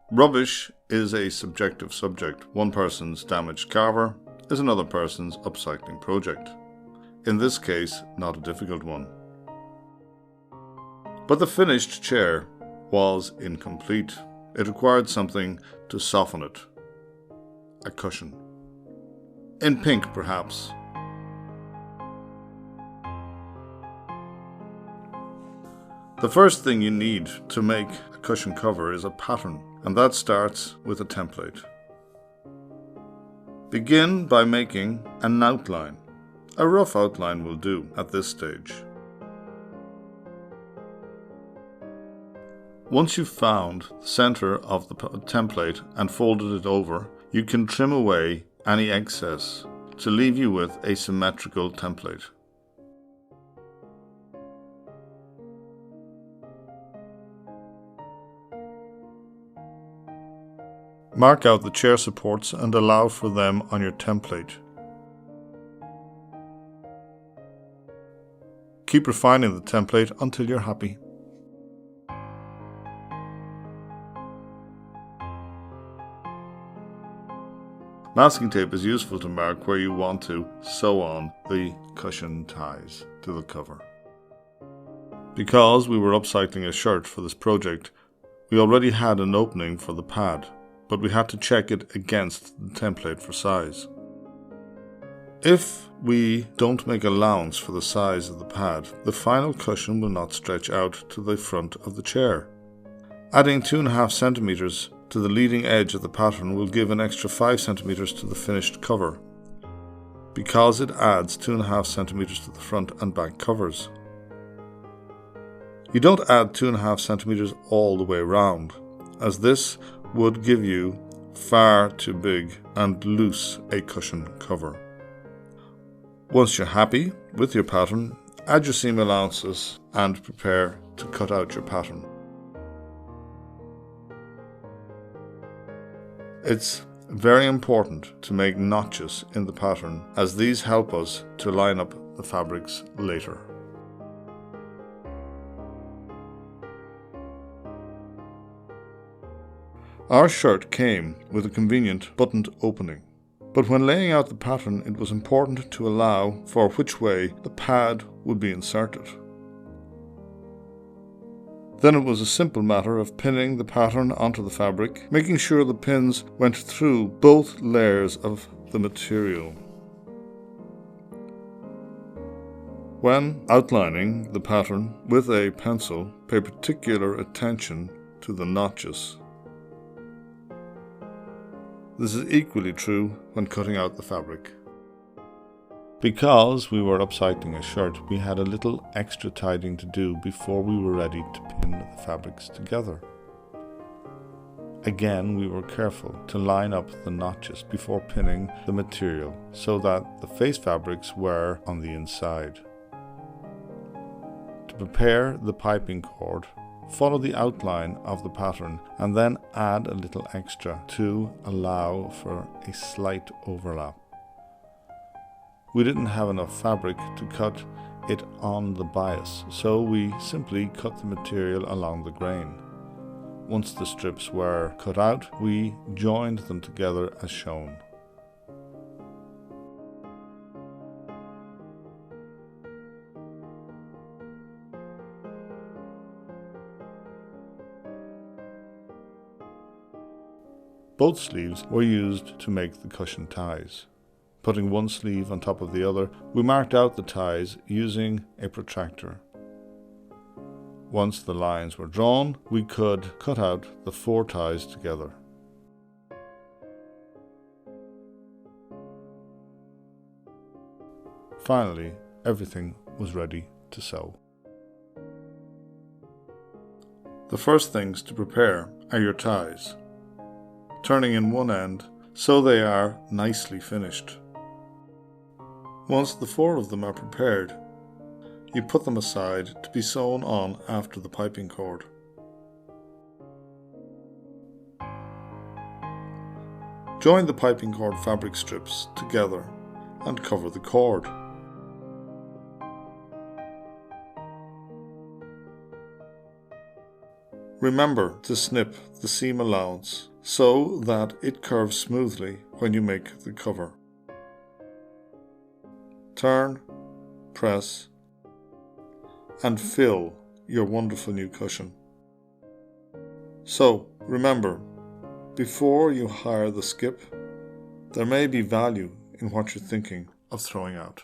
Rubbish is a subjective subject. One person's damaged carver is another person's upcycling project. In this case, not a difficult one. But the finished chair was incomplete. It required something to soften it. A cushion. In pink, perhaps. The first thing you need to make a cushion cover is a pattern, and that starts with a template. Begin by making an outline. A rough outline will do at this stage. Once you've found the center of the template and folded it over, you can trim away any excess to leave you with a symmetrical template. Mark out the chair supports and allow for them on your template. Keep refining the template until you're happy. Masking tape is useful to mark where you want to sew on the cushion ties to the cover. Because we were upcycling a shirt for this project, we already had an opening for the pad, but we had to check it against the template for size. If we don't make allowance for the size of the pad, the final cushion will not stretch out to the front of the chair. Adding 2.5 centimeters to the leading edge of the pattern will give an extra 5 centimeters to the finished cover, because it adds 2.5 centimeters to the front and back covers. You don't add 2.5 centimeters all the way round, as this would give you far too big and loose a cushion cover. Once you're happy with your pattern, add your seam allowances and prepare to cut out your pattern. It's very important to make notches in the pattern, as these help us to line up the fabrics later. Our shirt came with a convenient buttoned opening, but when laying out the pattern it was important to allow for which way the pad would be inserted. Then it was a simple matter of pinning the pattern onto the fabric, making sure the pins went through both layers of the material. When outlining the pattern with a pencil, pay particular attention to the notches. This is equally true when cutting out the fabric. Because we were upcycling a shirt, we had a little extra tidying to do before we were ready to pin the fabrics together. Again, we were careful to line up the notches before pinning the material so that the face fabrics were on the inside. To prepare the piping cord, follow the outline of the pattern and then add a little extra to allow for a slight overlap. We didn't have enough fabric to cut it on the bias, so we simply cut the material along the grain. Once the strips were cut out, we joined them together as shown. Both sleeves were used to make the cushion ties. Putting one sleeve on top of the other, we marked out the ties using a protractor. Once the lines were drawn, we could cut out the 4 ties together. Finally, everything was ready to sew. The first things to prepare are your ties. Turning in one end so they are nicely finished. Once the 4 of them are prepared, you put them aside to be sewn on after the piping cord. Join the piping cord fabric strips together and cover the cord. Remember to snip the seam allowance so that it curves smoothly when you make the cover. Turn, press, and fill your wonderful new cushion. So, remember, before you hire the skip, there may be value in what you're thinking of throwing out.